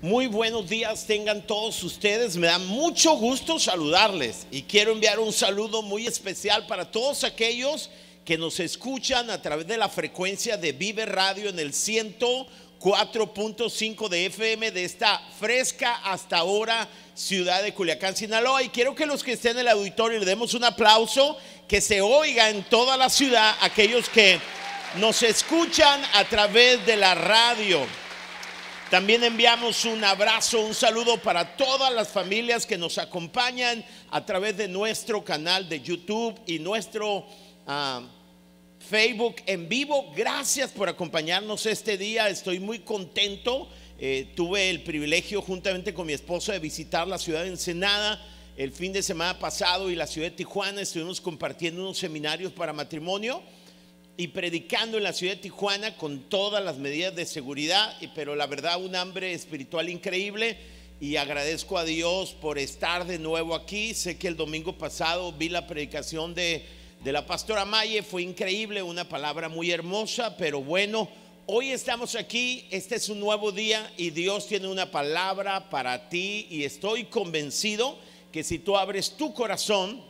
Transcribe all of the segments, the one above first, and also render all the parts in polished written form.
Muy buenos días tengan todos ustedes. Me da mucho gusto saludarles y quiero enviar un saludo muy especial para todos aquellos que nos escuchan a través de la frecuencia de Vive Radio en el 104.5 de FM de esta fresca hasta ahora ciudad de Culiacán, Sinaloa. Y quiero que los que estén en el auditorio le demos un aplauso, que se oiga en toda la ciudad aquellos que nos escuchan a través de la radio. También enviamos un abrazo, un saludo para todas las familias que nos acompañan a través de nuestro canal de YouTube y nuestro Facebook en vivo. Gracias por acompañarnos este día. Estoy muy contento. Tuve el privilegio juntamente con mi esposa de visitar la ciudad de Ensenada el fin de semana pasado y la ciudad de Tijuana. Estuvimos compartiendo unos seminarios para matrimonio y predicando en la ciudad de Tijuana con todas las medidas de seguridad, pero la verdad un hambre espiritual increíble, y agradezco a Dios por estar de nuevo aquí. Sé que el domingo pasado vi la predicación de la pastora Maye, fue increíble, una palabra muy hermosa, pero bueno, hoy estamos aquí, este es un nuevo día y Dios tiene una palabra para ti, y estoy convencido que si tú abres tu corazón,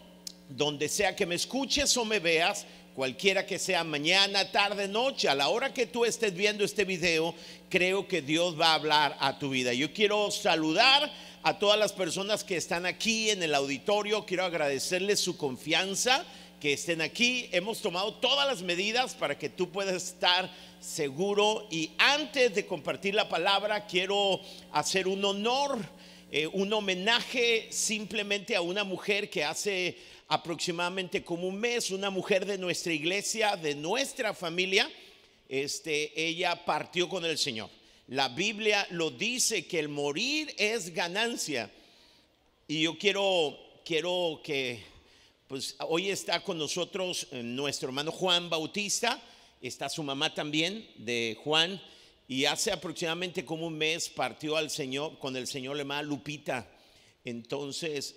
donde sea que me escuches o me veas, cualquiera que sea, mañana, tarde, noche, a la hora que tú estés viendo este video, creo que Dios va a hablar a tu vida. Yo quiero saludar a todas las personas que están aquí en el auditorio. Quiero agradecerles su confianza, que estén aquí. Hemos tomado todas las medidas para que tú puedas estar seguro. Y antes de compartir la palabra, quiero hacer un honor, un homenaje simplemente a una mujer que hace aproximadamente como un mes, una mujer de nuestra iglesia, de nuestra familia, ella partió con el Señor. La Biblia lo dice, que el morir es ganancia. Y yo quiero que, pues hoy está con nosotros nuestro hermano Juan Bautista, está su mamá también de Juan, y hace aproximadamente como un mes partió al Señor, con el Señor, la hermana Lupita. Entonces,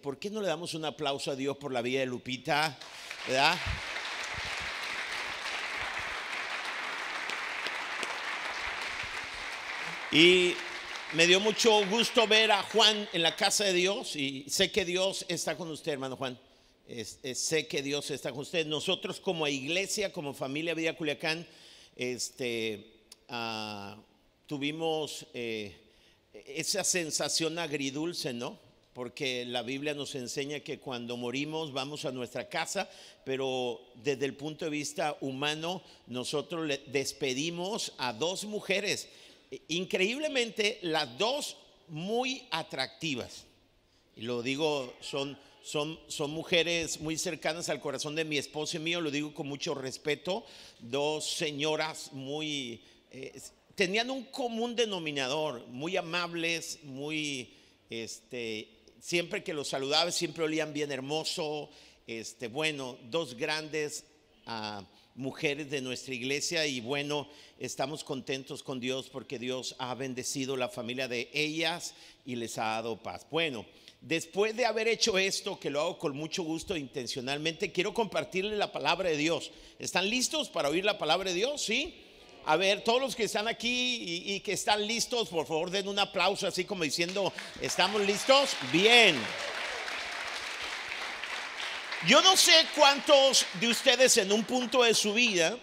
¿por qué no le damos un aplauso a Dios por la vida de Lupita? ¿Verdad? Y me dio mucho gusto ver a Juan en la casa de Dios, y sé que Dios está con usted, hermano Juan. Sé que Dios está con usted. Nosotros como iglesia, como familia Vida Culiacán, tuvimos esa sensación agridulce, ¿no? Porque la Biblia nos enseña que cuando morimos vamos a nuestra casa, pero desde el punto de vista humano nosotros le despedimos a dos mujeres, increíblemente las dos muy atractivas, y lo digo, son mujeres muy cercanas al corazón de mi esposo y mío, lo digo con mucho respeto. Dos señoras muy tenían un común denominador, muy amables, muy siempre que los saludaba siempre olían bien hermoso. Bueno, dos grandes mujeres de nuestra iglesia, y bueno, estamos contentos con Dios porque Dios ha bendecido la familia de ellas y les ha dado paz. Bueno, después de haber hecho esto, que lo hago con mucho gusto intencionalmente, quiero compartirles la palabra de Dios. ¿Están listos para oír la palabra de Dios? ¿Sí? A ver, todos los que están aquí y que están listos, por favor den un aplauso así como diciendo, ¿estamos listos? Bien. Yo no sé cuántos de ustedes en un punto de su vida,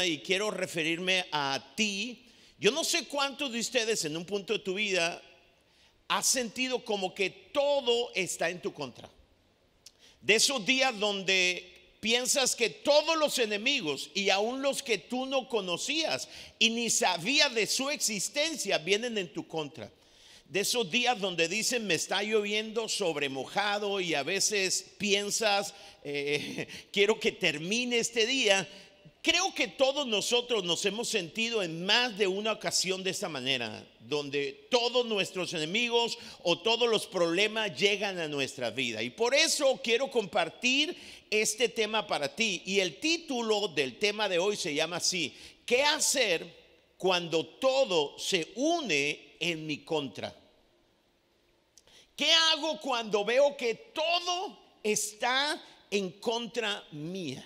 y quiero referirme a ti, yo no sé cuántos de ustedes en un punto de tu vida has sentido como que todo está en tu contra. De esos días donde piensas que todos los enemigos y aún los que tú no conocías y ni sabías de su existencia vienen en tu contra. De esos días donde dicen me está lloviendo sobre mojado, y a veces piensas quiero que termine este día. Creo que todos nosotros nos hemos sentido en más de una ocasión de esta manera, donde todos nuestros enemigos o todos los problemas llegan a nuestra vida. Y por eso quiero compartir este tema para ti. Y el título del tema de hoy se llama así: ¿qué hacer cuando todo se une en mi contra? ¿Qué hago cuando veo que todo está en contra mía?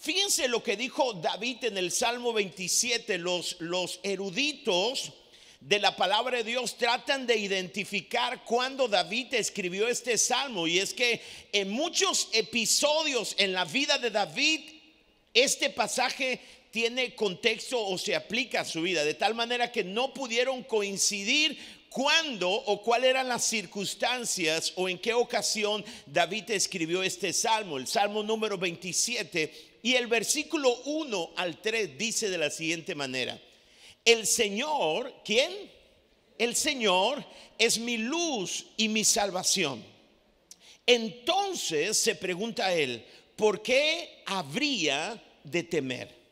Fíjense lo que dijo David en el Salmo 27. Los eruditos de la palabra de Dios tratan de identificar cuándo David escribió este salmo, y es que en muchos episodios en la vida de David este pasaje tiene contexto o se aplica a su vida, de tal manera que no pudieron coincidir cuándo o cuáles eran las circunstancias o en qué ocasión David escribió este salmo. El salmo número 27 y el versículo 1 al 3 dice de la siguiente manera: el Señor, ¿quién? El Señor es mi luz y mi salvación. Entonces se pregunta él, ¿por qué habría de temer?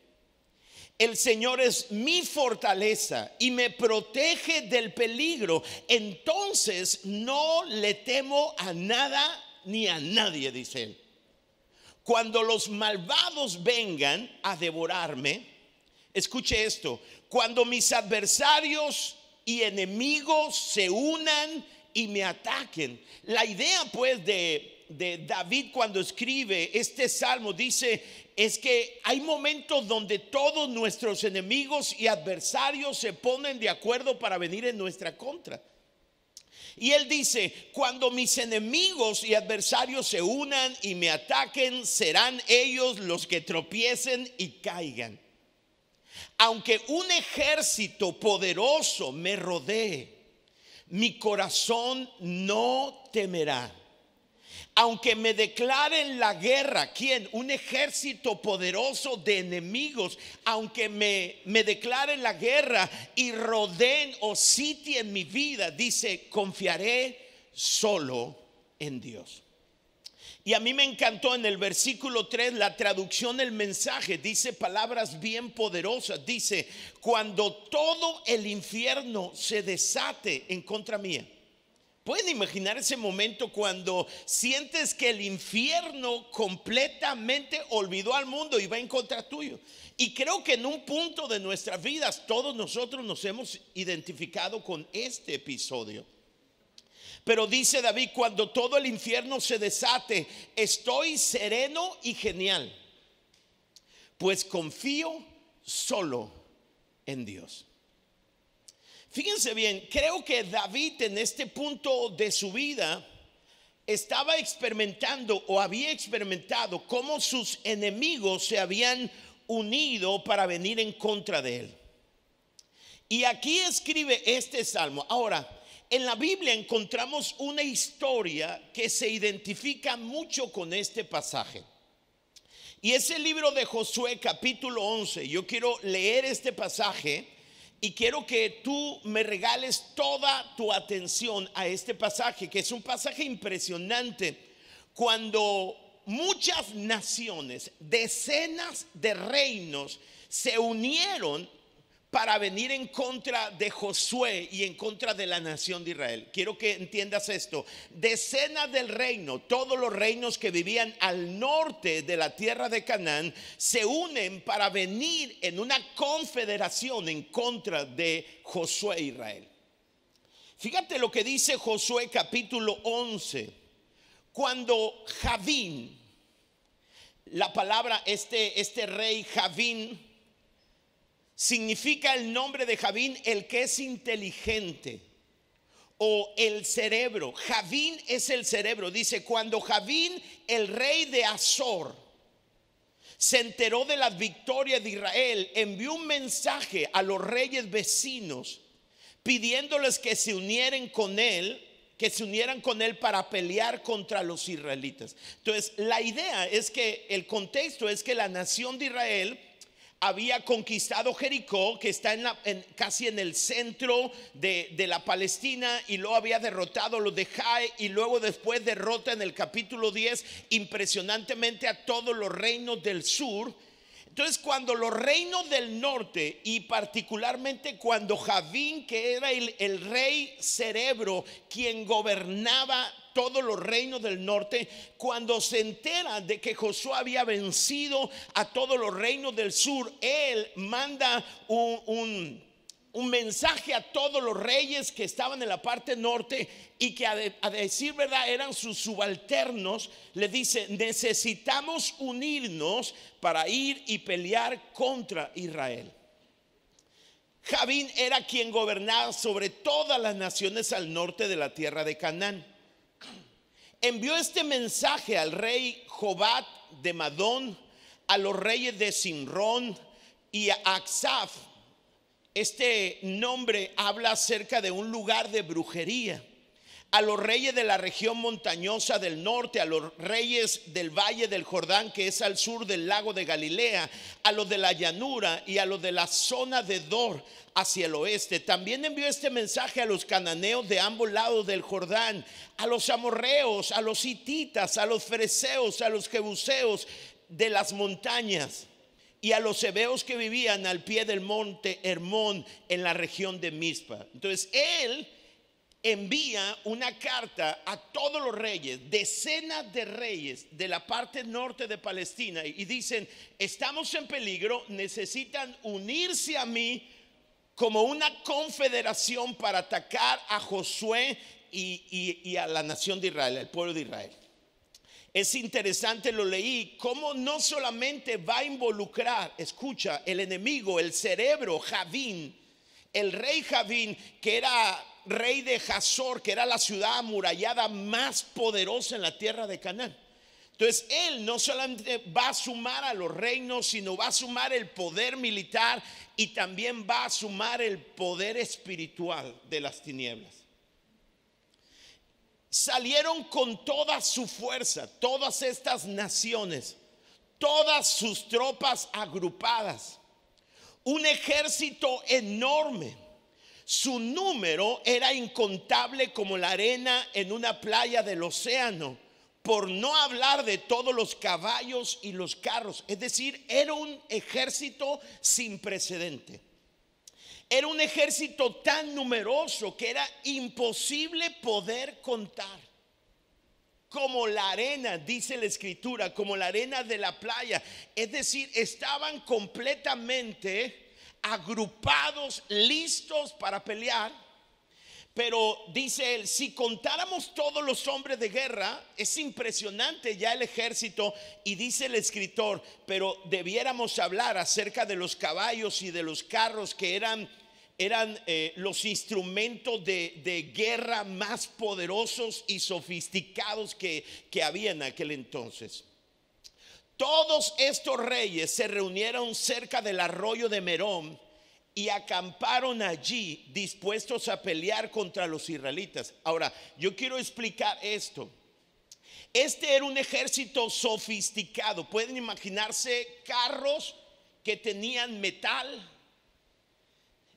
El Señor es mi fortaleza y me protege del peligro. Entonces no le temo a nada ni a nadie, dice él. Cuando los malvados vengan a devorarme, escuche esto, cuando mis adversarios y enemigos se unan y me ataquen. La idea pues de David cuando escribe este salmo dice es que hay momentos donde todos nuestros enemigos y adversarios se ponen de acuerdo para venir en nuestra contra. Y él dice, cuando mis enemigos y adversarios se unan y me ataquen, serán ellos los que tropiecen y caigan. Aunque un ejército poderoso me rodee, mi corazón no temerá. Aunque me declaren la guerra, ¿quién? Un ejército poderoso de enemigos. Aunque me declaren la guerra y rodeen o sitien mi vida, dice, confiaré solo en Dios. Y a mí me encantó en el versículo 3 la traducción del mensaje. Dice palabras bien poderosas. Dice, cuando todo el infierno se desate en contra mía. ¿Pueden imaginar ese momento cuando sientes que el infierno completamente olvidó al mundo y va en contra tuyo? Y creo que en un punto de nuestras vidas todos nosotros nos hemos identificado con este episodio. Pero dice David, cuando todo el infierno se desate, estoy sereno y genial, pues confío solo en Dios. Fíjense bien, creo que David en este punto de su vida estaba experimentando o había experimentado cómo sus enemigos se habían unido para venir en contra de él. Y aquí escribe este salmo. Ahora, en la Biblia encontramos una historia que se identifica mucho con este pasaje. Y es el libro de Josué capítulo 11. Yo quiero leer este pasaje y quiero que tú me regales toda tu atención a este pasaje, que es un pasaje impresionante. Cuando muchas naciones, decenas de reinos se unieron para venir en contra de Josué y en contra de la nación de Israel. Quiero que entiendas esto. Decenas del reino, todos los reinos que vivían al norte de la tierra de Canaán, se unen para venir en una confederación en contra de Josué e Israel. Fíjate lo que dice Josué capítulo 11. Cuando Javín, la palabra este rey Javín, significa el nombre de Javín, el que es inteligente o el cerebro. Javín es el cerebro. Dice, cuando Javín, el rey de Azor, se enteró de las victorias de Israel, envió un mensaje a los reyes vecinos pidiéndoles que se unieran con él para pelear contra los israelitas. Entonces, la idea es que el contexto es que la nación de Israel había conquistado Jericó, que está casi en el centro de la Palestina, y luego había derrotado a los de Jai, y luego después derrota en el capítulo 10 impresionantemente a todos los reinos del sur. Entonces, cuando los reinos del norte, y particularmente cuando Javín, que era el rey cerebro, quien gobernaba todos los reinos del norte, cuando se entera de que Josué había vencido a todos los reinos del sur, él manda un un mensaje a todos los reyes que estaban en la parte norte y que a decir verdad eran sus subalternos. Le dice: necesitamos unirnos para ir y pelear contra Israel. Javín era quien gobernaba sobre todas las naciones al norte de la tierra de Canaán. Envió este mensaje al rey Jobat de Madón, a los reyes de Simrón y a Aksaf. Este nombre habla acerca de un lugar de brujería. A los reyes de la región montañosa del norte, a los reyes del valle del Jordán, que es al sur del lago de Galilea, a los de la llanura y a los de la zona de Dor hacia el oeste. También envió este mensaje a los cananeos de ambos lados del Jordán, a los amorreos, a los hititas, a los fereceos, a los jebuseos de las montañas, y a los heveos que vivían al pie del monte Hermón en la región de Mizpa. Entonces él envía una carta a todos los reyes, decenas de reyes de la parte norte de Palestina, y dicen: estamos en peligro, necesitan unirse a mí como una confederación para atacar a Josué y a la nación de Israel, al pueblo de Israel. Es interesante, lo leí, cómo no solamente va a involucrar, escucha, el enemigo, el cerebro, Javín, el rey Javín, que era rey de Hazor, que era la ciudad amurallada más poderosa en la tierra de Canaán. Entonces él no solamente va a sumar a los reinos, sino va a sumar el poder militar y también va a sumar el poder espiritual de las tinieblas. Salieron con toda su fuerza, todas estas naciones, todas sus tropas agrupadas, un ejército enorme. Su número era incontable como la arena en una playa del océano, por no hablar de todos los caballos y los carros. Es decir, era un ejército sin precedente. Era un ejército tan numeroso que era imposible poder contar. Como la arena, dice la escritura, como la arena de la playa. Es decir, estaban completamente agrupados, listos para pelear. Pero dice él: si contáramos todos los hombres de guerra, es impresionante ya el ejército. Y dice el escritor: pero debiéramos hablar acerca de los caballos y de los carros, que eran los instrumentos de guerra más poderosos y sofisticados que había en aquel entonces. Todos estos reyes se reunieron cerca del arroyo de Merón y acamparon allí, dispuestos a pelear contra los israelitas. Ahora, yo quiero explicar esto. Este era un ejército sofisticado. Pueden imaginarse carros que tenían metal,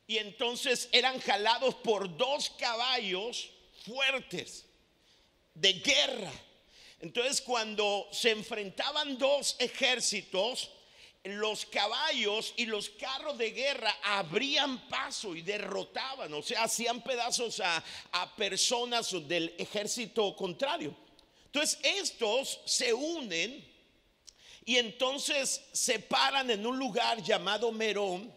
y entonces eran jalados por 2 caballos fuertes de guerra. Entonces, cuando se enfrentaban 2 ejércitos, los caballos y los carros de guerra abrían paso y derrotaban, o sea, hacían pedazos a personas del ejército contrario. Entonces estos se unen y entonces se paran en un lugar llamado Merón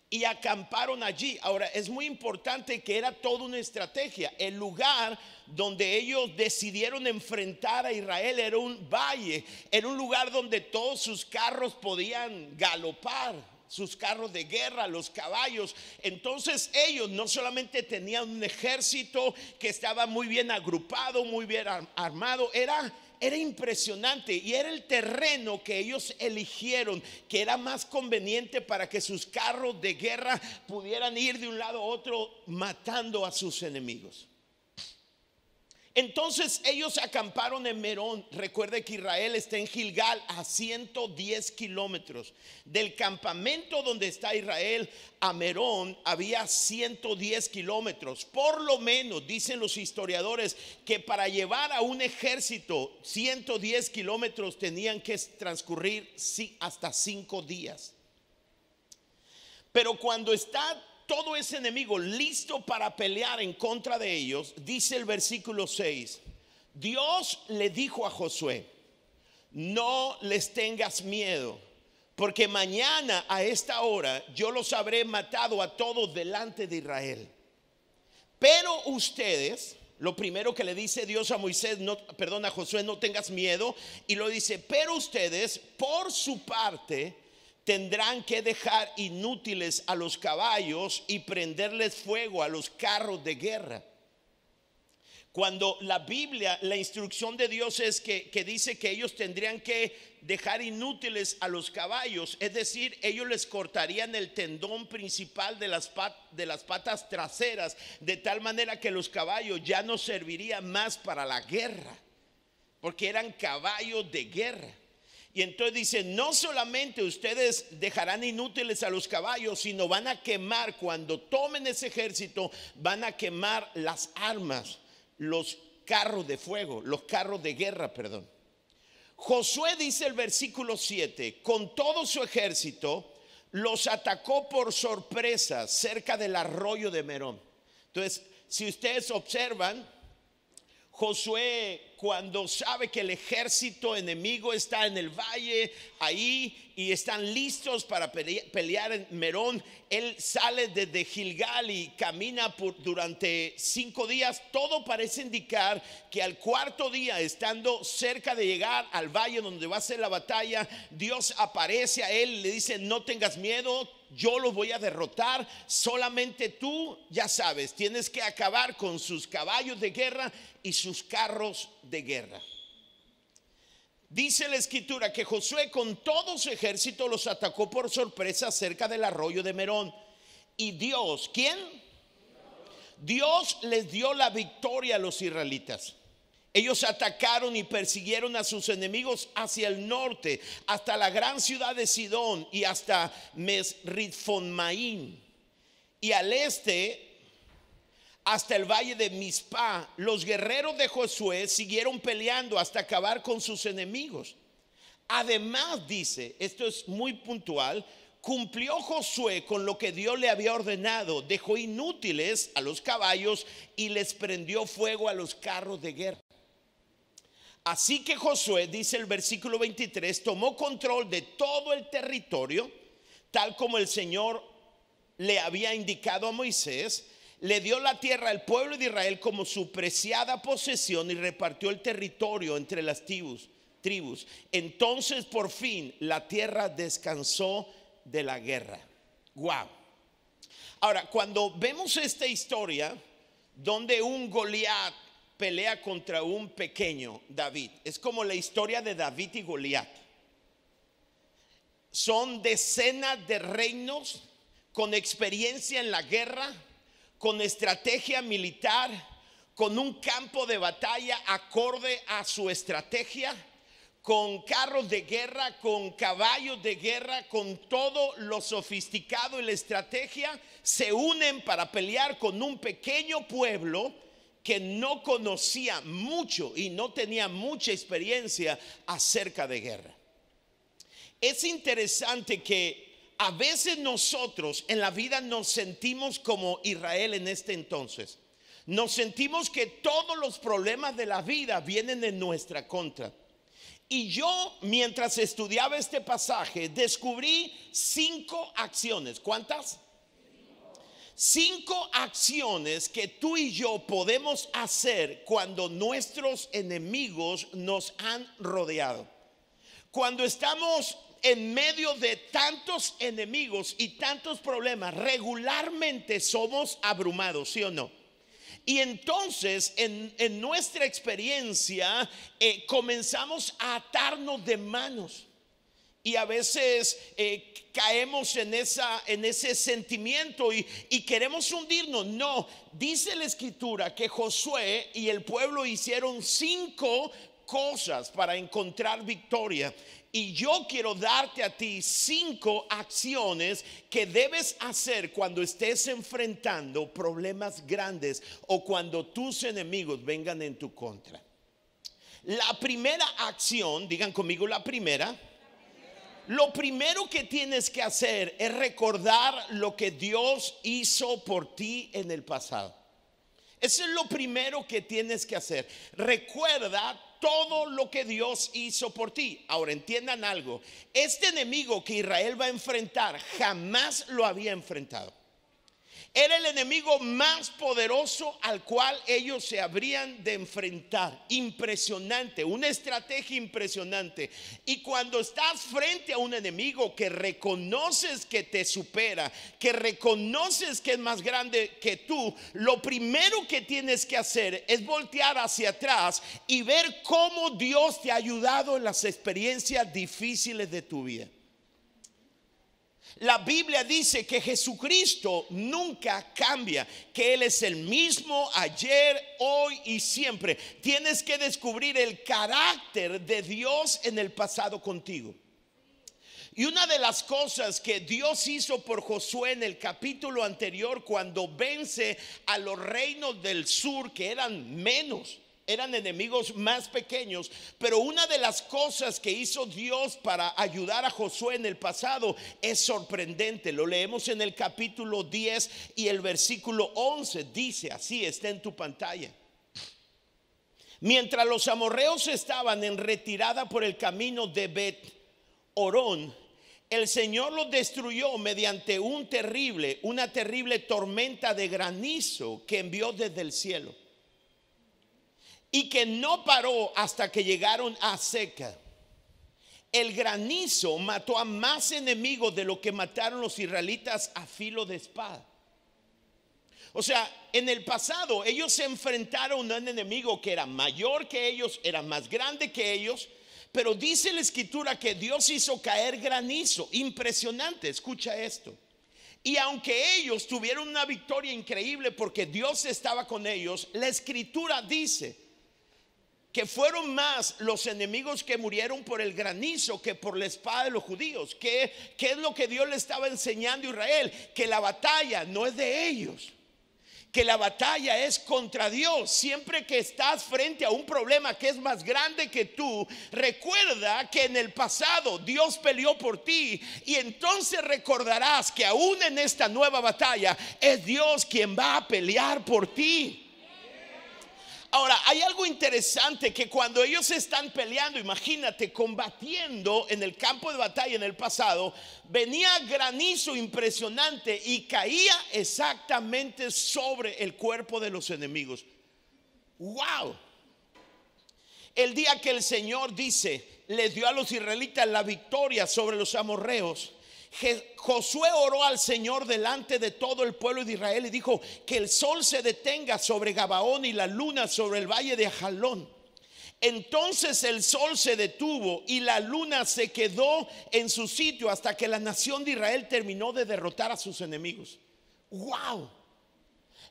y acamparon allí. Ahora, es muy importante que era toda una estrategia. El lugar donde ellos decidieron enfrentar a Israel era un valle, era un lugar donde todos sus carros podían galopar, sus carros de guerra, los caballos. Entonces ellos no solamente tenían un ejército que estaba muy bien agrupado, muy bien armado, era impresionante, y era el terreno que ellos eligieron, que era más conveniente para que sus carros de guerra pudieran ir de un lado a otro matando a sus enemigos. Entonces ellos acamparon en Merón. Recuerde que Israel está en Gilgal, a 110 kilómetros. Del campamento donde está Israel a Merón había 110 kilómetros. Por lo menos, dicen los historiadores, que para llevar a un ejército 110 kilómetros tenían que transcurrir hasta 5 días. Pero cuando está todo ese enemigo listo para pelear en contra de ellos, dice el versículo 6: Dios le dijo a Josué: no les tengas miedo, porque mañana a esta hora yo los habré matado a todos delante de Israel. Pero ustedes, lo primero que le dice Dios a Moisés, a Josué, no tengas miedo. Y lo dice, pero ustedes por su parte tendrán que dejar inútiles a los caballos y prenderles fuego a los carros de guerra. Cuando la Biblia, la instrucción de Dios es que dice que ellos tendrían que dejar inútiles a los caballos, es decir, ellos les cortarían el tendón principal de las patas traseras, de tal manera que los caballos ya no servirían más para la guerra, porque eran caballos de guerra. Y entonces dice, no solamente ustedes dejarán inútiles a los caballos, sino van a quemar, cuando tomen ese ejército, van a quemar las armas, los carros de fuego, los carros de guerra, perdón. Josué dice el versículo 7, con todo su ejército los atacó por sorpresa cerca del arroyo de Merón. Entonces, si ustedes observan, Josué, cuando sabe que el ejército enemigo está en el valle ahí y están listos para pelear en Merón, él sale desde Gilgal y camina durante 5 días. Todo parece indicar que al cuarto día, estando cerca de llegar al valle donde va a ser la batalla, Dios aparece a él y le dice, no tengas miedo, yo los voy a derrotar, solamente tú, ya sabes, tienes que acabar con sus caballos de guerra y sus carros de guerra. Dice la escritura que Josué con todo su ejército los atacó por sorpresa cerca del arroyo de Merón. Y Dios, ¿quién? Dios les dio la victoria a los israelitas. Ellos atacaron y persiguieron a sus enemigos hacia el norte, hasta la gran ciudad de Sidón y hasta Mesritfonmaín. Y al este, hasta el valle de Mizpah. Los guerreros de Josué siguieron peleando hasta acabar con sus enemigos. Además, dice, esto es muy puntual, cumplió Josué con lo que Dios le había ordenado. Dejó inútiles a los caballos y les prendió fuego a los carros de guerra. Así que Josué, dice el versículo 23, tomó control de todo el territorio, tal como el Señor le había indicado a Moisés. Le dio la tierra al pueblo de Israel como su preciada posesión y repartió el territorio entre las tribus. Entonces por fin la tierra descansó de la guerra. Wow. Ahora, cuando vemos esta historia donde un Goliat pelea contra un pequeño David, es como la historia de David y Goliat. Son decenas de reinos con experiencia en la guerra, con estrategia militar, con un campo de batalla acorde a su estrategia, con carros de guerra, con caballos de guerra, con todo lo sofisticado y la estrategia, se unen para pelear con un pequeño pueblo que no conocía mucho y no tenía mucha experiencia acerca de guerra. Es interesante que a veces nosotros en la vida nos sentimos como Israel en este entonces. Nos sentimos que todos los problemas de la vida vienen en nuestra contra. Y yo, mientras estudiaba este pasaje, descubrí 5 acciones. ¿Cuántas? 5 acciones que tú y yo podemos hacer cuando nuestros enemigos nos han rodeado. Cuando estamos en medio de tantos enemigos y tantos problemas, regularmente somos abrumados, ¿sí o no? Y entonces en nuestra experiencia comenzamos a atarnos de manos. Y a veces caemos en ese sentimiento y queremos hundirnos. No, dice la escritura que Josué y el pueblo hicieron 5 cosas para encontrar victoria. Y yo quiero darte a ti 5 acciones que debes hacer cuando estés enfrentando problemas grandes o cuando tus enemigos vengan en tu contra. La primera acción, digan conmigo la primera. Lo primero que tienes que hacer es recordar lo que Dios hizo por ti en el pasado. Eso es lo primero que tienes que hacer. Recuerda todo lo que Dios hizo por ti. Ahora entiendan algo, este enemigo que Israel va a enfrentar jamás lo había enfrentado. Era el enemigo más poderoso al cual ellos se habrían de enfrentar. Impresionante, una estrategia impresionante. Y cuando estás frente a un enemigo que reconoces que te supera, que reconoces que es más grande que tú, lo primero que tienes que hacer es voltear hacia atrás y ver cómo Dios te ha ayudado en las experiencias difíciles de tu vida. La Biblia dice que Jesucristo nunca cambia, que Él es el mismo ayer, hoy y siempre. Tienes que descubrir el carácter de Dios en el pasado contigo. Y una de las cosas que Dios hizo por Josué en el capítulo anterior, cuando vence a los reinos del sur, que eran menos, eran enemigos más pequeños, pero una de las cosas que hizo Dios para ayudar a Josué en el pasado es sorprendente. Lo leemos en el capítulo 10 y el versículo 11 dice así, está en tu pantalla. Mientras los amorreos estaban en retirada por el camino de Bet-Orón, el Señor los destruyó mediante una terrible tormenta de granizo que envió desde el cielo, y que no paró hasta que llegaron a Seca. El granizo mató a más enemigos de lo que mataron los israelitas a filo de espada. O sea, en el pasado ellos se enfrentaron a un enemigo que era mayor que ellos, era más grande que ellos, pero dice la escritura que Dios hizo caer granizo. Impresionante, escucha esto. Y aunque ellos tuvieron una victoria increíble porque Dios estaba con ellos, la escritura dice que fueron más los enemigos que murieron por el granizo que por la espada de los judíos. ¿Qué es lo que Dios le estaba enseñando a Israel? Que la batalla no es de ellos, que la batalla es contra Dios. Siempre que estás frente a un problema que es más grande que tú, recuerda que en el pasado Dios peleó por ti, y entonces recordarás que aún en esta nueva batalla es Dios quien va a pelear por ti. Ahora, hay algo interesante, que cuando ellos están peleando, imagínate, combatiendo en el campo de batalla en el pasado, venía granizo impresionante y caía exactamente sobre el cuerpo de los enemigos. ¡Wow! El día que el Señor les dio a los israelitas la victoria sobre los amorreos, Josué oró al Señor delante de todo el pueblo de Israel y dijo: que el sol se detenga sobre Gabaón y la luna sobre el valle de Ajalón. Entonces el sol se detuvo y la luna se quedó en su sitio hasta que la nación de Israel terminó de derrotar a sus enemigos. ¡Wow!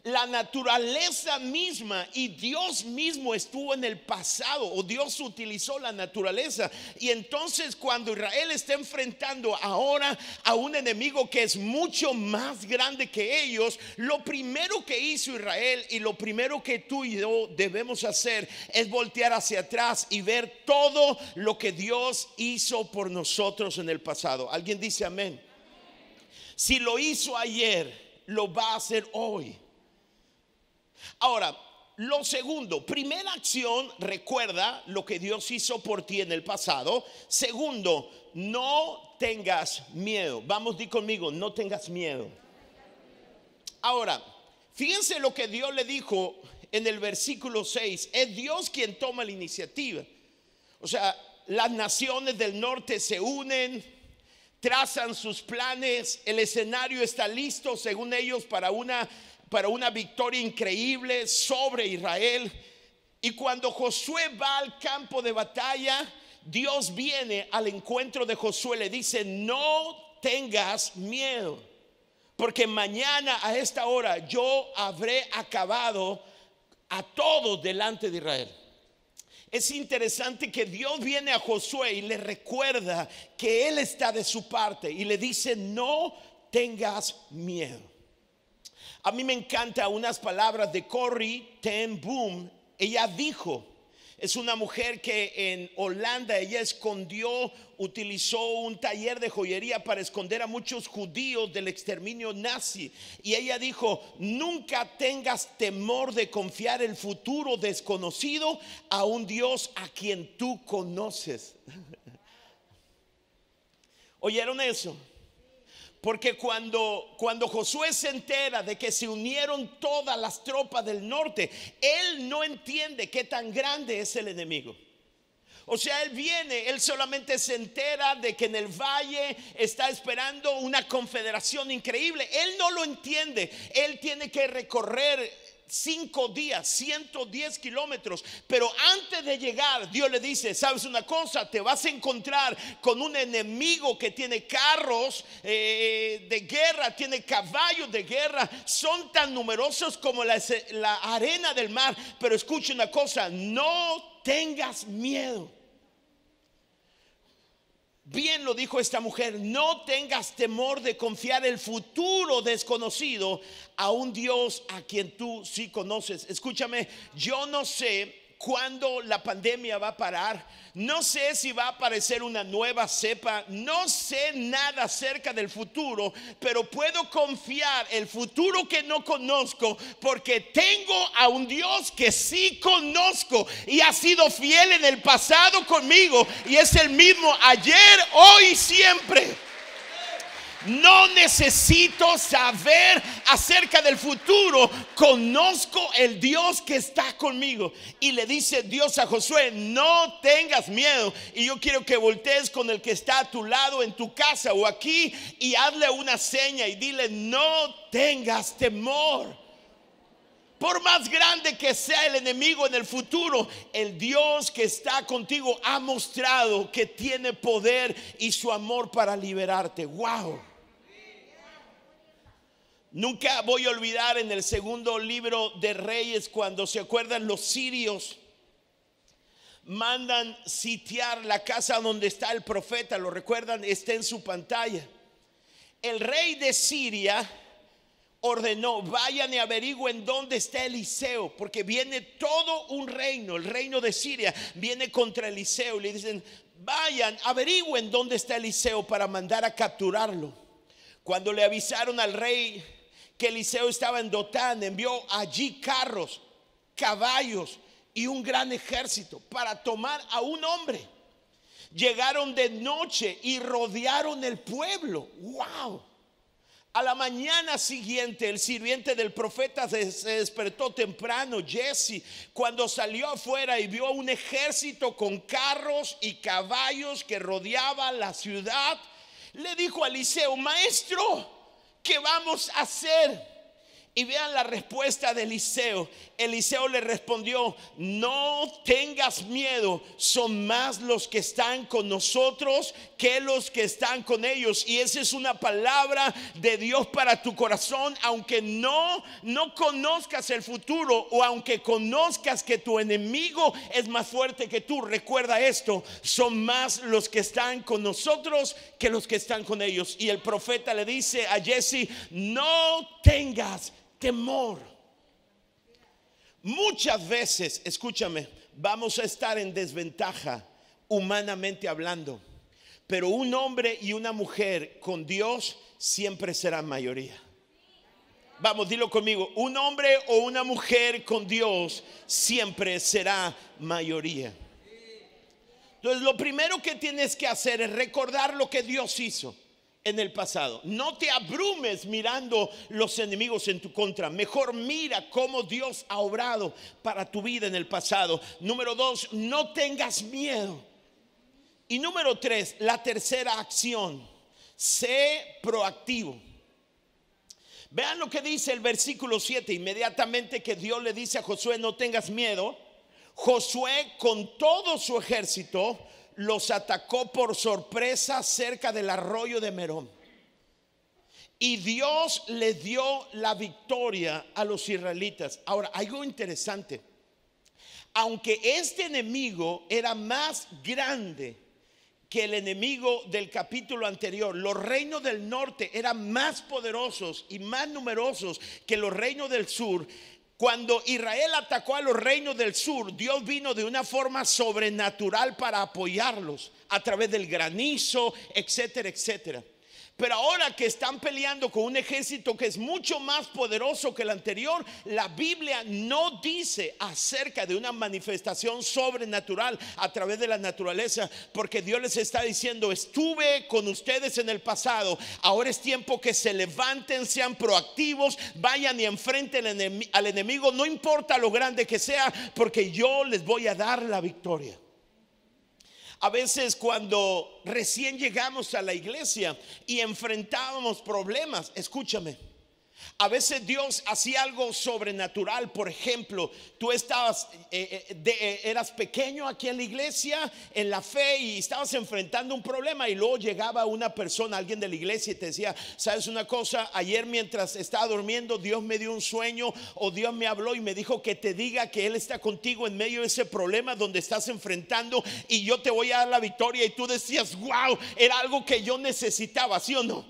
La naturaleza misma y Dios mismo estuvo en el pasado, o Dios utilizó la naturaleza. Y entonces cuando Israel está enfrentando ahora a un enemigo que es mucho más grande que ellos, lo primero que hizo Israel y lo primero que tú y yo debemos hacer es voltear hacia atrás y ver todo lo que Dios hizo por nosotros en el pasado. ¿Alguien dice amén? Si lo hizo ayer, lo va a hacer hoy. Ahora, lo segundo, primera acción, recuerda lo que Dios hizo por ti en el pasado. Segundo, no tengas miedo. Vamos, di conmigo, no tengas miedo. Ahora, fíjense lo que Dios le dijo en el versículo 6. Es Dios quien toma la iniciativa. O sea, las naciones del norte se unen, trazan sus planes, el escenario está listo según ellos para una victoria increíble sobre Israel. Y cuando Josué va al campo de batalla, Dios viene al encuentro de Josué, le dice: no tengas miedo, porque mañana a esta hora yo habré acabado a todos delante de Israel. Es interesante que Dios viene a Josué y le recuerda que Él está de su parte y le dice: no tengas miedo. A mí me encantan unas palabras de Corrie ten Boom. Ella dijo, Es una mujer que en Holanda ella utilizó un taller de joyería para esconder a muchos judíos del exterminio nazi. Y ella dijo: nunca tengas temor de confiar el futuro desconocido a un Dios a quien tú conoces. ¿Oyeron eso? Porque cuando Josué se entera de que se unieron todas las tropas del norte, él no entiende qué tan grande es el enemigo. O sea, él solamente se entera de que en el valle está esperando una confederación increíble. Él no lo entiende. Él tiene que recorrer 5 días, 110 kilómetros. Pero antes de llegar, Dios le dice: ¿sabes una cosa? Te vas a encontrar con un enemigo que tiene carros de guerra, tiene caballos de guerra. Son tan numerosos como la arena del mar. Pero escucha una cosa: no tengas miedo. Bien lo dijo esta mujer: no tengas temor de confiar el futuro desconocido a un Dios a quien tú sí conoces. Escúchame, yo no sé cuándo la pandemia va a parar. No sé si va a aparecer una nueva cepa. No sé nada acerca del futuro, pero puedo confiar el futuro que no conozco, porque tengo a un Dios que sí conozco y ha sido fiel en el pasado conmigo, y es el mismo ayer, hoy y siempre. No necesito saber acerca del futuro. Conozco el Dios que está conmigo. Y le dice Dios a Josué: no tengas miedo. Y yo quiero que voltees con el que está a tu lado en tu casa o aquí y hazle una seña y dile: no tengas temor. Por más grande que sea el enemigo en el futuro, el Dios que está contigo ha mostrado que tiene poder y su amor para liberarte. Wow. Nunca voy a olvidar en el segundo libro de Reyes, cuando, se acuerdan, los sirios mandan sitiar la casa donde está el profeta. Lo recuerdan, está en su pantalla. El rey de Siria ordenó: vayan y averigüen dónde está Eliseo, porque viene todo un reino, el reino de Siria viene contra Eliseo. Y le dicen: vayan, averigüen dónde está Eliseo para mandar a capturarlo. Cuando le avisaron al rey que Eliseo estaba en Dotán, envió allí carros, caballos y un gran ejército para tomar a un hombre. Llegaron de noche y rodearon el pueblo. Wow. A la mañana siguiente, el sirviente del profeta se despertó temprano, Jesse, cuando salió afuera y vio un ejército con carros y caballos que rodeaba la ciudad. Le dijo a Eliseo: maestro, ¿qué vamos a hacer? Y vean la respuesta de Eliseo. Eliseo le respondió: no tengas miedo, son más los que están con nosotros que los que están con ellos. Y esa es una palabra de Dios para tu corazón. Aunque no conozcas el futuro, o aunque conozcas que tu enemigo es más fuerte que tú, recuerda esto: son más los que están con nosotros que los que están con ellos. Y el profeta le dice a Jesse: no tengas temor. Muchas veces, escúchame, vamos a estar en desventaja humanamente hablando, pero un hombre y una mujer con Dios siempre serán mayoría. Vamos, dilo conmigo: un hombre o una mujer con Dios siempre será mayoría. Entonces, lo primero que tienes que hacer es recordar lo que Dios hizo en el pasado. No te abrumes mirando los enemigos en tu contra. Mejor mira cómo Dios ha obrado para tu vida en el pasado. Número 2, no tengas miedo. Y número 3, la tercera acción: sé proactivo. Vean lo que dice el versículo 7. Inmediatamente que Dios le dice a Josué: no tengas miedo, Josué con todo su ejército los atacó por sorpresa cerca del arroyo de Merón. Y Dios le dio la victoria a los israelitas. Ahora, algo interesante: aunque este enemigo era más grande que el enemigo del capítulo anterior, los reinos del norte eran más poderosos y más numerosos que los reinos del sur. Cuando Israel atacó a los reinos del sur, Dios vino de una forma sobrenatural para apoyarlos a través del granizo, etcétera, etcétera. Pero ahora que están peleando con un ejército que es mucho más poderoso que el anterior, la Biblia no dice acerca de una manifestación sobrenatural a través de la naturaleza, porque Dios les está diciendo: estuve con ustedes en el pasado, ahora es tiempo que se levanten, sean proactivos, vayan y enfrenten al enemigo, no importa lo grande que sea, porque yo les voy a dar la victoria. A veces cuando recién llegamos a la iglesia y enfrentábamos problemas, escúchame, a veces Dios hacía algo sobrenatural. Por ejemplo, tú eras pequeño aquí en la iglesia, en la fe, y estabas enfrentando un problema, y luego llegaba una persona, alguien de la iglesia, y te decía: ¿sabes una cosa? Ayer mientras estaba durmiendo, Dios me dio un sueño, o Dios me habló y me dijo que te diga que Él está contigo en medio de ese problema donde estás enfrentando, y yo te voy a dar la victoria. Y tú decías: wow, era algo que yo necesitaba, ¿sí o no?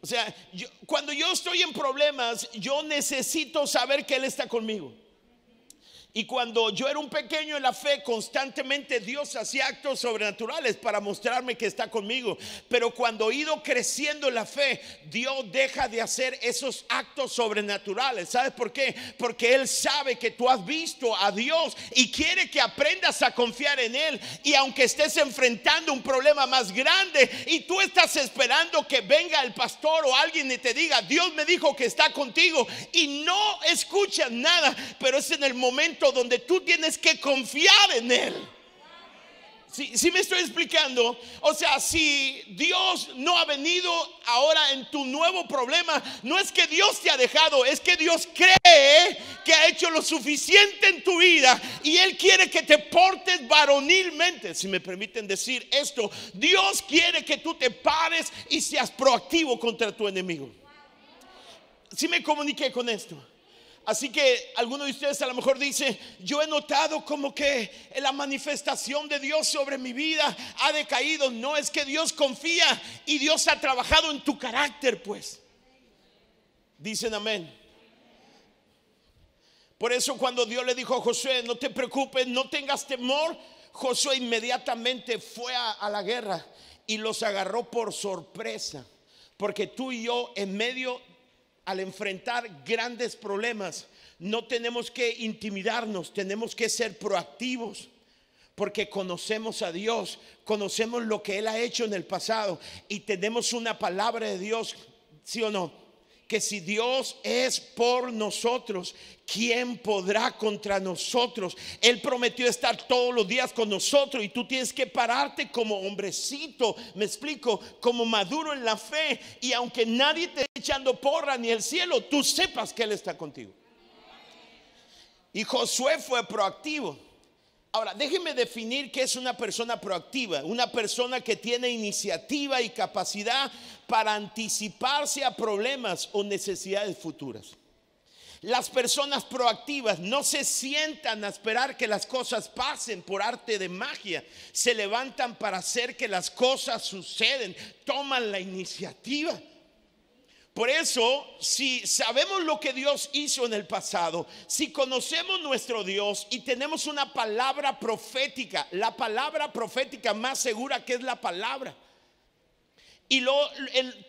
O sea, cuando yo estoy en problemas, yo necesito saber que Él está conmigo. Y cuando yo era un pequeño en la fe, constantemente Dios hacía actos sobrenaturales para mostrarme que está conmigo. Pero cuando he ido creciendo en la fe, Dios deja de hacer esos actos sobrenaturales. ¿Sabes por qué? Porque Él sabe que tú has visto a Dios y quiere que aprendas a confiar en Él. Y aunque estés enfrentando un problema más grande y tú estás esperando que venga el pastor o alguien y te diga: Dios me dijo que está contigo, y no escuchas nada, pero es en el momento donde tú tienes que confiar en Él. ¿Sí me estoy explicando? O sea, si Dios no ha venido ahora en tu nuevo problema, no es que Dios te ha dejado, es que Dios cree que ha hecho lo suficiente en tu vida y Él quiere que te portes varonilmente. Si me permiten decir esto, Dios quiere que tú te pares y seas proactivo contra tu enemigo. ¿Sí me comuniqué con esto? Así que alguno de ustedes a lo mejor dice: yo he notado como que la manifestación de Dios sobre mi vida ha decaído. No, es que Dios confía y Dios ha trabajado en tu carácter, pues. Dicen amén. Por eso cuando Dios le dijo a Josué: no te preocupes, no tengas temor, Josué inmediatamente fue a la guerra y los agarró por sorpresa. Porque tú y yo, en medio, al enfrentar grandes problemas, no tenemos que intimidarnos, tenemos que ser proactivos, porque conocemos a Dios, conocemos lo que Él ha hecho en el pasado y tenemos una palabra de Dios, ¿sí o no? Que si Dios es por nosotros, ¿quién podrá contra nosotros? Él prometió estar todos los días con nosotros, y tú tienes que pararte como hombrecito, me explico, como maduro en la fe, y aunque nadie te esté echando porra ni el cielo, tú sepas que Él está contigo. Y Josué fue proactivo. Ahora, déjenme definir qué es una persona proactiva. Una persona que tiene iniciativa y capacidad para anticiparse a problemas o necesidades futuras. Las personas proactivas no se sientan a esperar que las cosas pasen por arte de magia. Se levantan para hacer que las cosas suceden. Toman la iniciativa. Por eso, si sabemos lo que Dios hizo en el pasado, si conocemos nuestro Dios y tenemos una palabra profética, la palabra profética más segura, que es la palabra, y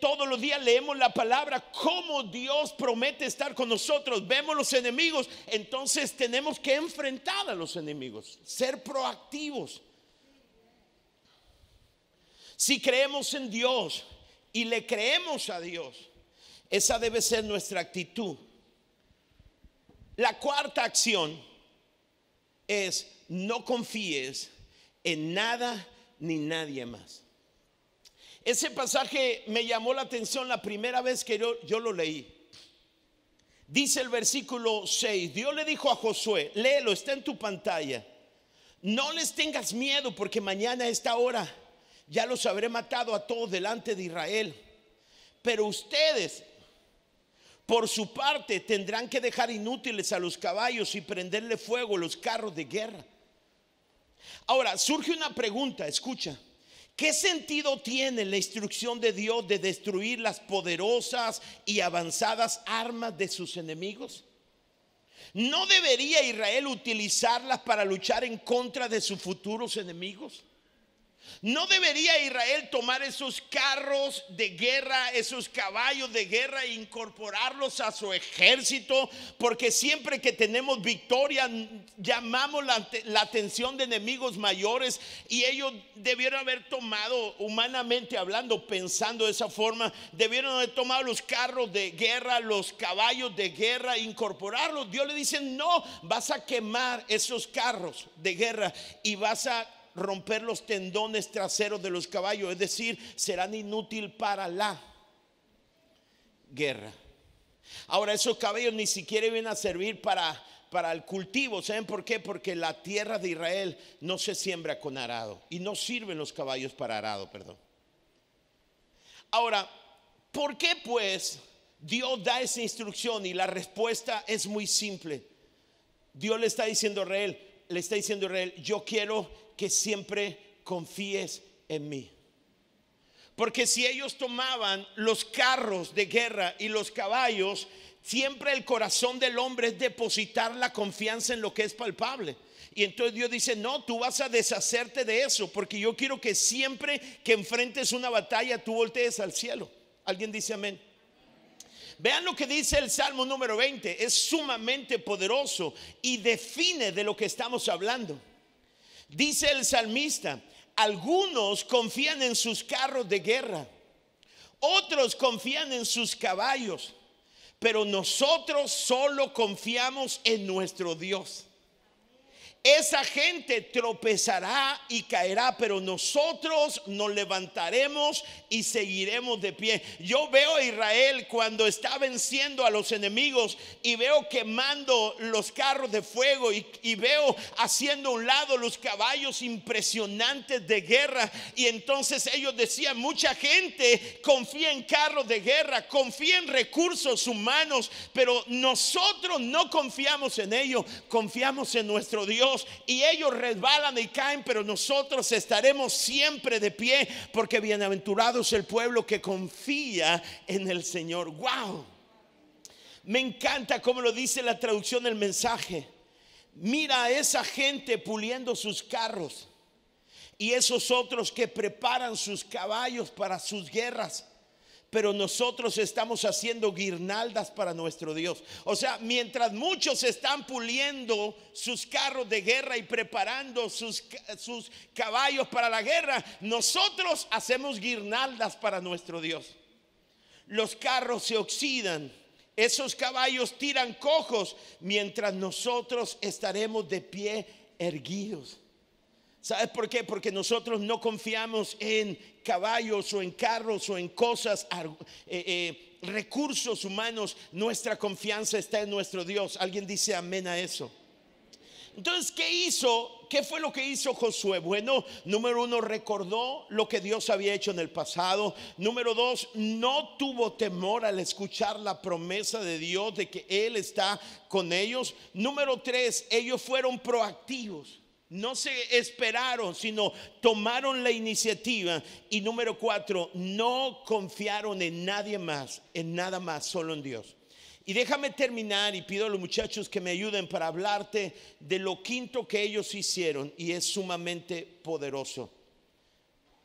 todos los días leemos la palabra, cómo Dios promete estar con nosotros, vemos los enemigos, entonces tenemos que enfrentar a los enemigos, ser proactivos. Si creemos en Dios y le creemos a Dios, esa debe ser nuestra actitud. La cuarta acción es: no confíes en nada ni nadie más. Ese pasaje me llamó la atención la primera vez que yo lo leí. Dice el versículo 6, Dios le dijo a Josué, léelo, está en tu pantalla: no les tengas miedo, porque mañana a esta hora ya los habré matado a todos delante de Israel. Pero ustedes, por su parte, tendrán que dejar inútiles a los caballos y prenderle fuego a los carros de guerra. Ahora surge una pregunta, escucha: ¿qué sentido tiene la instrucción de Dios de destruir las poderosas y avanzadas armas de sus enemigos? ¿No debería Israel utilizarlas para luchar en contra de sus futuros enemigos? ¿No debería Israel tomar esos carros de guerra, esos caballos de guerra e incorporarlos a su ejército? Porque siempre que tenemos victoria llamamos la atención de enemigos mayores, y ellos debieron haber tomado, humanamente hablando, pensando de esa forma, debieron haber tomado los carros de guerra, los caballos de guerra, incorporarlos. Dios le dice: no, vas a quemar esos carros de guerra y vas a romper los tendones traseros de los caballos, es decir, serán inútil para la guerra. Ahora, esos caballos ni siquiera vienen a servir para el cultivo. ¿Saben por qué? Porque la tierra de Israel no se siembra con arado, y no sirven los caballos para arado, perdón. Ahora, ¿por qué pues Dios da esa instrucción? Y la respuesta es muy simple. Dios le está diciendo a Israel, yo quiero que siempre confíes en mí. Porque si ellos tomaban los carros de guerra y los caballos, siempre el corazón del hombre es depositar la confianza en lo que es palpable. Y entonces Dios dice: no, tú vas a deshacerte de eso, porque yo quiero que siempre que enfrentes una batalla tú voltees al cielo. ¿Alguien dice amén? Vean lo que dice el Salmo número 20. Es sumamente poderoso y define de lo que estamos hablando. Dice el salmista: algunos confían en sus carros de guerra, otros confían en sus caballos, pero nosotros solo confiamos en nuestro Dios. Esa gente tropezará y caerá, pero nosotros nos levantaremos y seguiremos de pie. Yo veo a Israel cuando está venciendo a los enemigos, y veo quemando los carros de fuego, y veo haciendo a un lado los caballos impresionantes de guerra. Y entonces ellos decían: mucha gente confía en carros de guerra, confía en recursos humanos, pero nosotros no confiamos en ellos, confiamos en nuestro Dios. Y ellos resbalan y caen, pero nosotros estaremos siempre de pie, porque bienaventurado es el pueblo que confía en el Señor. Wow, me encanta cómo lo dice la traducción del Mensaje. Mira a esa gente puliendo sus carros, y esos otros que preparan sus caballos para sus guerras, pero nosotros estamos haciendo guirnaldas para nuestro Dios. O sea, mientras muchos están puliendo sus carros de guerra y preparando sus caballos para la guerra, nosotros hacemos guirnaldas para nuestro Dios. Los carros se oxidan, esos caballos tiran cojos, mientras nosotros estaremos de pie erguidos. ¿Sabes por qué? Porque nosotros no confiamos en caballos o en carros o en cosas, recursos humanos. Nuestra confianza está en nuestro Dios. ¿Alguien dice amén a eso? Entonces, ¿qué hizo? ¿Qué fue lo que hizo Josué? Bueno, número uno, recordó lo que Dios había hecho en el pasado. Número dos, no tuvo temor al escuchar la promesa de Dios de que Él está con ellos. Número tres, ellos fueron proactivos. No se esperaron, sino tomaron la iniciativa. Y número cuatro, no confiaron en nadie más, en nada más, solo en Dios. Y déjame terminar, y pido a los muchachos que me ayuden para hablarte de lo quinto que ellos hicieron, y es sumamente poderoso.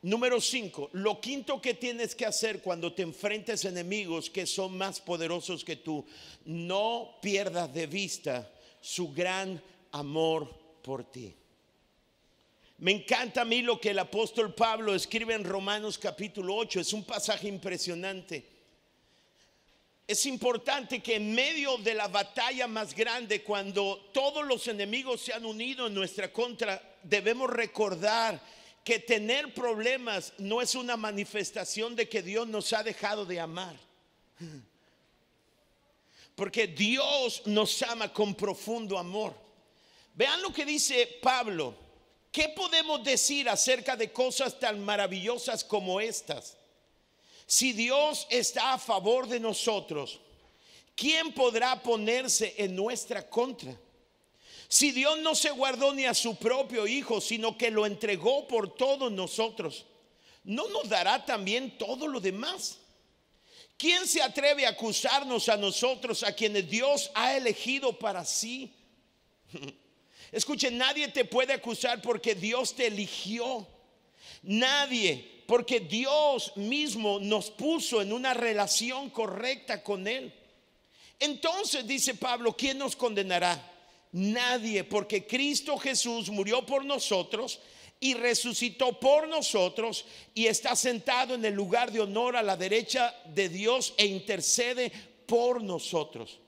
Número 5, lo quinto que tienes que hacer cuando te enfrentes a enemigos que son más poderosos que tú: no pierdas de vista su gran amor por ti. Me encanta a mí lo que el apóstol Pablo escribe en Romanos capítulo 8. Es un pasaje impresionante. Es importante que en medio de la batalla más grande, cuando todos los enemigos se han unido en nuestra contra, debemos recordar que tener problemas no es una manifestación de que Dios nos ha dejado de amar, porque Dios nos ama con profundo amor. Vean lo que dice Pablo. ¿Qué podemos decir acerca de cosas tan maravillosas como estas? Si Dios está a favor de nosotros, ¿quién podrá ponerse en nuestra contra? Si Dios no se guardó ni a su propio Hijo, sino que lo entregó por todos nosotros, ¿no nos dará también todo lo demás? ¿Quién se atreve a acusarnos a nosotros, a quienes Dios ha elegido para sí? Escuchen, nadie te puede acusar porque Dios te eligió. Nadie, porque Dios mismo nos puso en una relación correcta con Él. Entonces dice Pablo, ¿quién nos condenará? Nadie, porque Cristo Jesús murió por nosotros y resucitó por nosotros y está sentado en el lugar de honor a la derecha de Dios e intercede por nosotros.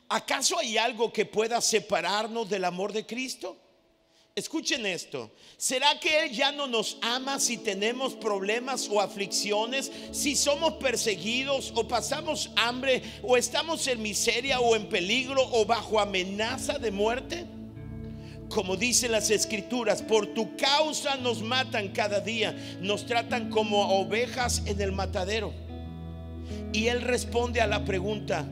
¿Acaso hay algo que pueda separarnos del amor de Cristo? Escuchen esto. ¿Será que Él ya no nos ama si tenemos problemas o aflicciones, si somos perseguidos o pasamos hambre o estamos en miseria o en peligro o bajo amenaza de muerte? Como dicen las escrituras, por tu causa nos matan cada día, nos tratan como ovejas en el matadero. Y él responde a la pregunta,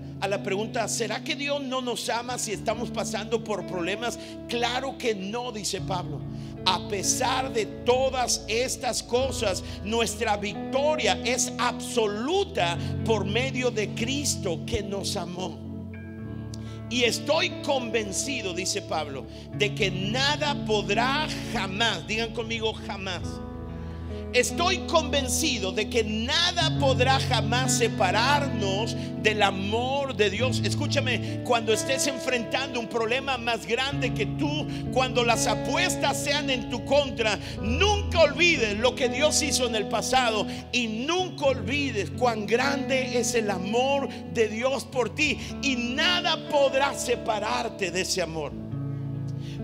¿será que Dios no nos ama si estamos pasando por problemas? Claro que no, dice Pablo. A pesar de todas estas cosas, nuestra victoria es absoluta por medio de Cristo que nos amó. Y estoy convencido, dice Pablo, de que nada podrá jamás, digan conmigo jamás. Estoy convencido de que nada podrá jamás separarnos del amor de Dios. Escúchame, cuando estés enfrentando un problema más grande que tú, cuando las apuestas sean en tu contra, nunca olvides lo que Dios hizo en el pasado y nunca olvides cuán grande es el amor de Dios por ti, y nada podrá separarte de ese amor.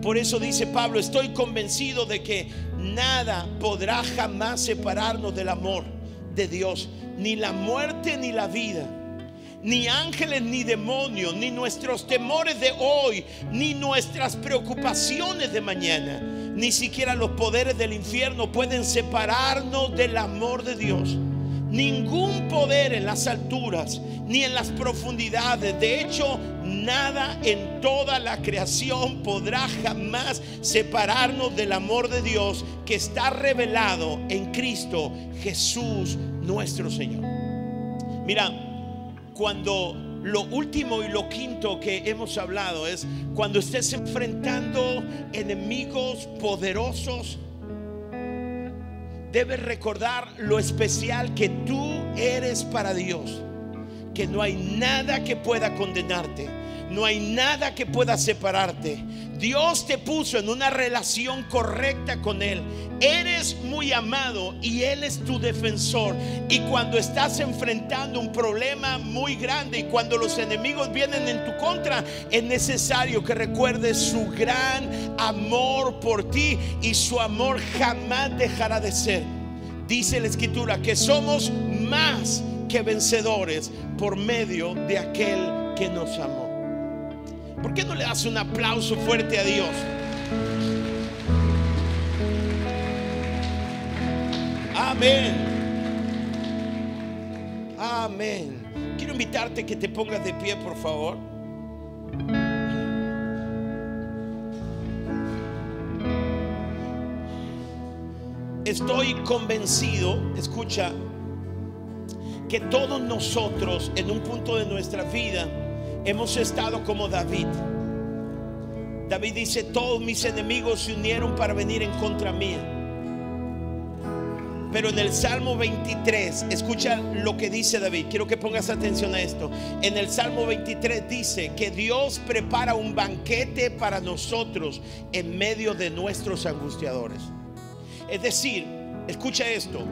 Por eso dice Pablo, estoy convencido de que nada podrá jamás separarnos del amor de Dios, ni la muerte ni la vida, ni ángeles ni demonios, ni nuestros temores de hoy, ni nuestras preocupaciones de mañana, ni siquiera los poderes del infierno pueden separarnos del amor de Dios. Ningún poder en las alturas ni en las profundidades, de hecho nada en toda la creación podrá jamás separarnos del amor de Dios que está revelado en Cristo Jesús nuestro Señor. Mira, cuando lo último y lo quinto que hemos hablado es cuando estés enfrentando enemigos poderosos, debes recordar lo especial que tú eres para Dios, que no hay nada que pueda condenarte, no hay nada que pueda separarte. Dios te puso en una relación correcta con Él. Eres muy amado y Él es tu defensor. Y cuando estás enfrentando un problema muy grande y cuando los enemigos vienen en tu contra, es necesario que recuerdes su gran amor por ti, y su amor jamás dejará de ser. Dice la Escritura que somos más que vencedores por medio de aquel que nos amó. ¿Por qué no le das un aplauso fuerte a Dios? Amén. Amén. Quiero invitarte que te pongas de pie, por favor. Estoy convencido, escucha, que todos nosotros en un punto de nuestra vida hemos estado como David. David dice, todos mis enemigos se unieron para venir en contra mía. Pero en el Salmo 23, escucha lo que dice David. Quiero que pongas atención a esto. En el Salmo 23 dice que Dios prepara un banquete para nosotros en medio de nuestros angustiadores. Es decir, escucha esto.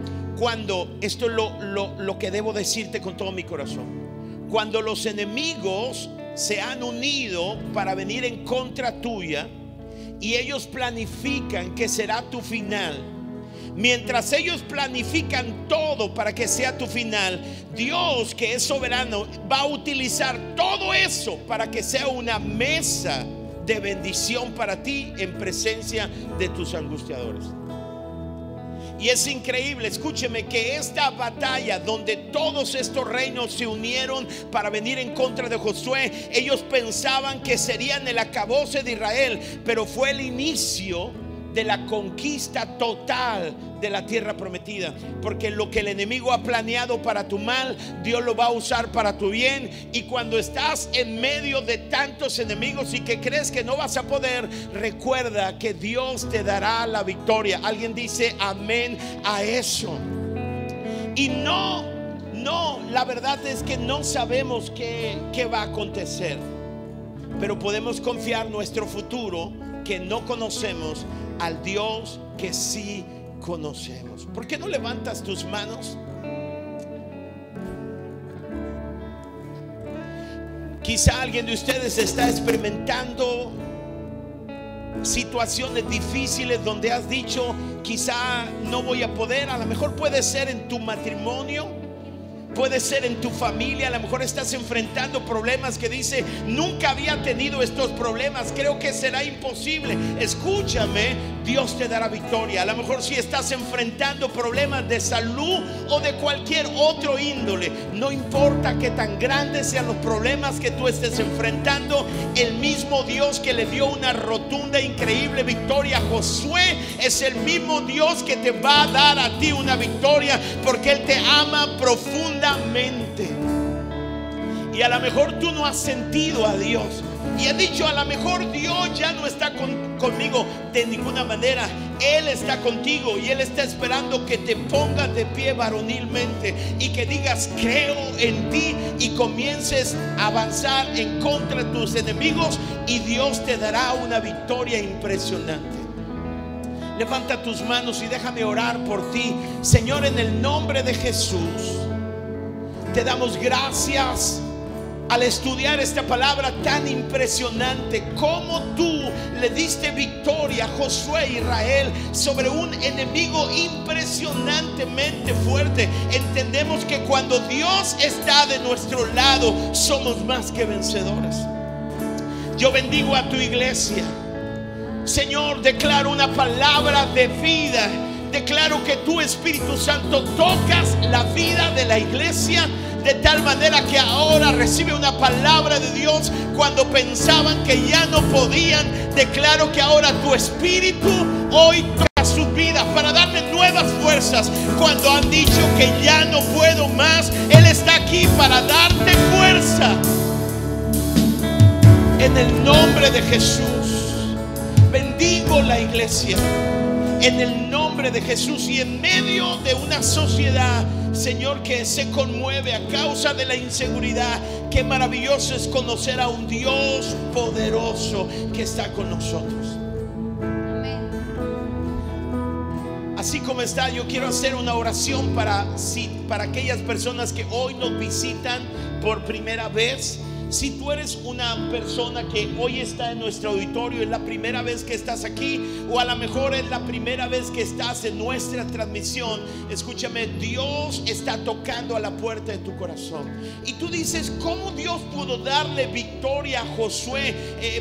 Esto es lo que debo decirte con todo mi corazón. Cuando los enemigos se han unido para venir en contra tuya y ellos planifican que será tu final, mientras ellos planifican todo para que sea tu final, Dios, que es soberano, va a utilizar todo eso para que sea una mesa de bendición para ti en presencia de tus angustiadores. Y es increíble, escúcheme, que esta batalla donde todos estos reinos se unieron para venir en contra de Josué, ellos pensaban que serían el acabose de Israel, pero fue el inicio de la conquista total de la tierra prometida, porque lo que el enemigo ha planeado para tu mal, Dios lo va a usar para tu bien. Y cuando estás en medio de tantos enemigos y que crees que no vas a poder, recuerda que Dios te dará la victoria. Alguien dice amén a eso. Y no, la verdad es que no sabemos qué va a acontecer, pero podemos confiar nuestro futuro, que no conocemos, al Dios que sí conocemos. ¿Por qué no levantas tus manos? Quizá alguien de ustedes está experimentando situaciones difíciles donde has dicho, quizá no voy a poder. A lo mejor puede ser en tu matrimonio, puede ser en tu familia. A lo mejor estás enfrentando problemas que dice, nunca había tenido estos problemas, creo que será imposible. Escúchame, Dios te dará victoria. A lo mejor si estás enfrentando problemas de salud o de cualquier otro índole, no importa que tan grandes sean los problemas que tú estés enfrentando, el mismo Dios que le dio una rotunda, increíble victoria a Josué es el mismo Dios que te va a dar a ti una victoria, porque Él te ama profundamente. Y a lo mejor tú no has sentido a Dios y has dicho, a lo mejor Dios ya no está conmigo de ninguna manera. Él está contigo y Él está esperando que te pongas de pie varonilmente y que digas, creo en ti, y comiences a avanzar en contra de tus enemigos, y Dios te dará una victoria impresionante. Levanta tus manos y déjame orar por ti. Señor, en el nombre de Jesús, te damos gracias al estudiar esta palabra tan impresionante, como tú le diste victoria a Josué e Israel sobre un enemigo impresionantemente fuerte. Entendemos que cuando Dios está de nuestro lado, somos más que vencedores. Yo bendigo a tu iglesia, Señor. Declaro una palabra de vida. Declaro que tu Espíritu Santo tocas la vida de la iglesia de tal manera que ahora recibe una palabra de Dios cuando pensaban que ya no podían. Declaro que ahora tu Espíritu hoy toca su vida para darle nuevas fuerzas. Cuando han dicho que ya no puedo más, Él está aquí para darte fuerza. En el nombre de Jesús, bendigo la iglesia. En el nombre de Jesús, y en medio de una sociedad, Señor, que se conmueve a causa de la inseguridad, qué maravilloso es conocer a un Dios poderoso que está con nosotros. Amén. Así como está, yo quiero hacer una oración para aquellas personas que hoy nos visitan por primera vez. Si tú eres una persona que hoy está en nuestro auditorio, es la primera vez que estás aquí, o a lo mejor es la primera vez que estás en nuestra transmisión, escúchame, Dios está tocando a la puerta de tu corazón. Y tú dices, ¿cómo Dios pudo darle victoria a Josué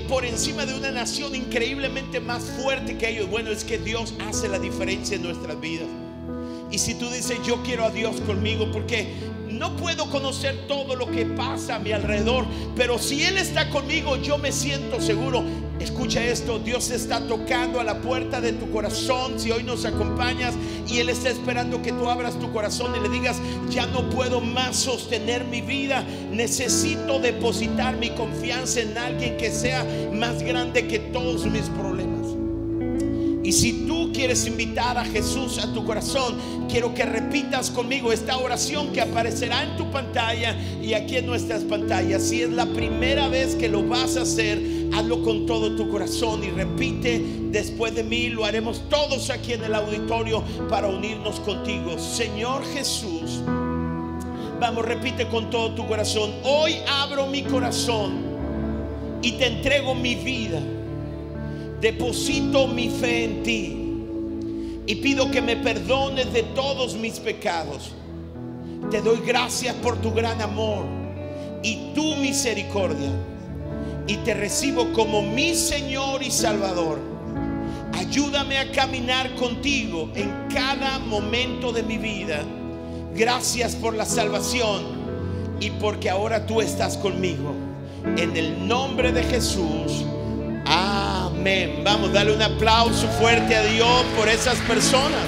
por encima de una nación increíblemente más fuerte que ellos? Bueno, es que Dios hace la diferencia en nuestras vidas. Y si tú dices, yo quiero a Dios conmigo, porque no puedo conocer todo lo que pasa a mi alrededor, pero si Él está conmigo, yo me siento seguro. Escucha esto, Dios está tocando a la puerta de tu corazón. Si hoy nos acompañas y Él está esperando que tú abras tu corazón y le digas, ya no puedo más sostener mi vida, necesito depositar mi confianza en alguien que sea más grande que todos mis problemas. Y si tú quieres invitar a Jesús a tu corazón, quiero que repitas conmigo esta oración que aparecerá en tu pantalla y aquí en nuestras pantallas. Si es la primera vez que lo vas a hacer, hazlo con todo tu corazón y repite después de mí. Lo haremos todos aquí en el auditorio para unirnos contigo. Señor Jesús, vamos, repite con todo tu corazón. Hoy abro mi corazón y te entrego mi vida. Deposito mi fe en ti y pido que me perdones de todos mis pecados. Te doy gracias por tu gran amor y tu misericordia, y te recibo como mi Señor y Salvador. Ayúdame a caminar contigo en cada momento de mi vida. Gracias por la salvación y porque ahora tú estás conmigo. En el nombre de Jesús. Amén. Amén. Vamos, dale un aplauso fuerte a Dios por esas personas.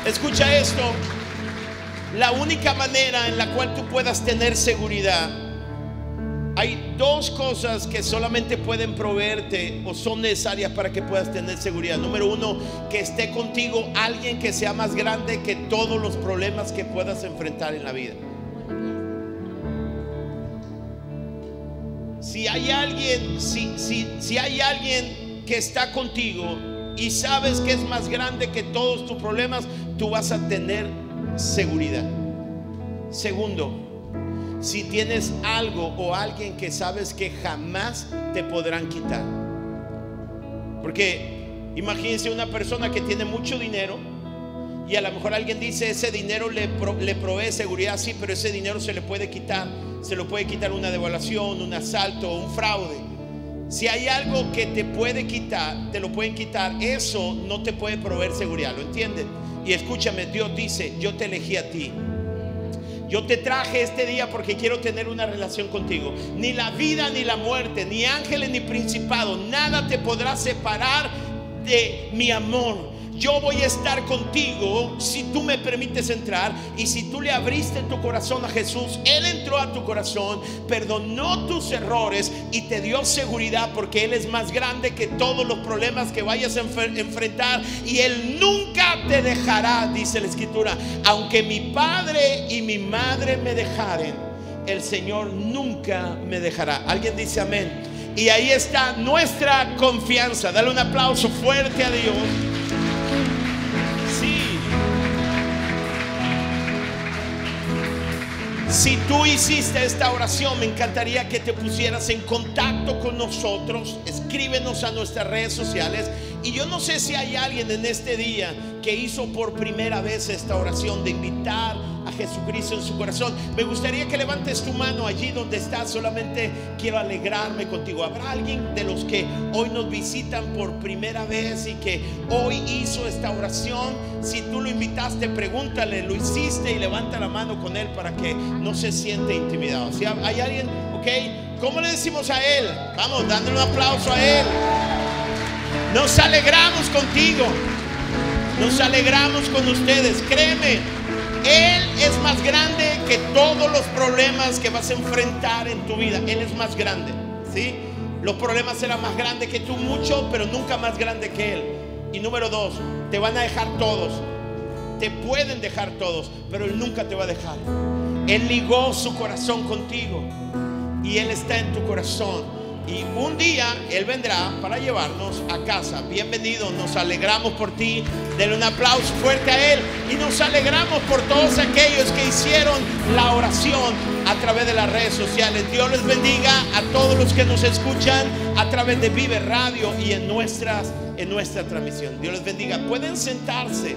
Escucha esto. La única manera en la cual tú puedas tener seguridad, hay dos cosas que solamente pueden proveerte o son necesarias para que puedas tener seguridad. Número uno, que esté contigo alguien que sea más grande que todos los problemas que puedas enfrentar en la vida. Si hay alguien, si hay alguien que está contigo y sabes que es más grande que todos tus problemas, tú vas a tener seguridad. Segundo, si tienes algo o alguien que sabes que jamás te podrán quitar. Porque imagínense una persona que tiene mucho dinero y a lo mejor alguien dice: ese dinero le provee seguridad. Sí, pero ese dinero se le puede quitar. Se lo puede quitar una devaluación, un asalto, un fraude. Si hay algo que te puede quitar, te lo pueden quitar. Eso no te puede proveer seguridad, ¿lo entiendes? Y escúchame, Dios dice: yo te elegí a ti. Yo te traje este día porque quiero tener una relación contigo. Ni la vida ni la muerte, ni ángeles ni principado, nada te podrá separar de mi amor. Yo voy a estar contigo si tú me permites entrar. Y si tú le abriste tu corazón a Jesús, Él entró a tu corazón, perdonó tus errores y te dio seguridad, porque Él es más grande que todos los problemas que vayas a enfrentar. Y Él nunca te dejará, dice la Escritura. Aunque mi padre y mi madre me dejaren, el Señor nunca me dejará. Alguien dice amén. Y ahí está nuestra confianza. Dale un aplauso fuerte a Dios. Si tú hiciste esta oración, me encantaría que te pusieras en contacto con nosotros. Escríbenos a nuestras redes sociales. Y yo no sé si hay alguien en este día que hizo por primera vez esta oración de invitar a Jesucristo en su corazón. Me gustaría que levantes tu mano allí donde estás. Solamente quiero alegrarme contigo. ¿Habrá alguien de los que hoy nos visitan por primera vez y que hoy hizo esta oración? Si tú lo invitaste, pregúntale: ¿lo hiciste? Y levanta la mano con él para que no se siente intimidado. Si hay alguien, ok, ¿cómo le decimos a él? Vamos, dándole un aplauso a él. Nos alegramos contigo. Nos alegramos con ustedes. Créeme, Él es más grande que todos los problemas que vas a enfrentar en tu vida. Él es más grande, ¿sí? Los problemas serán más grandes que tú mucho, pero nunca más grande que Él. Y número dos, te van a dejar todos. Te pueden dejar todos, pero Él nunca te va a dejar. Él ligó su corazón contigo y Él está en tu corazón. Y un día Él vendrá para llevarnos a casa. Bienvenido, nos alegramos por ti. Denle un aplauso fuerte a Él. Y nos alegramos por todos aquellos que hicieron la oración a través de las redes sociales. Dios les bendiga a todos los que nos escuchan a través de Vive Radio y en nuestra transmisión. Dios les bendiga. Pueden sentarse.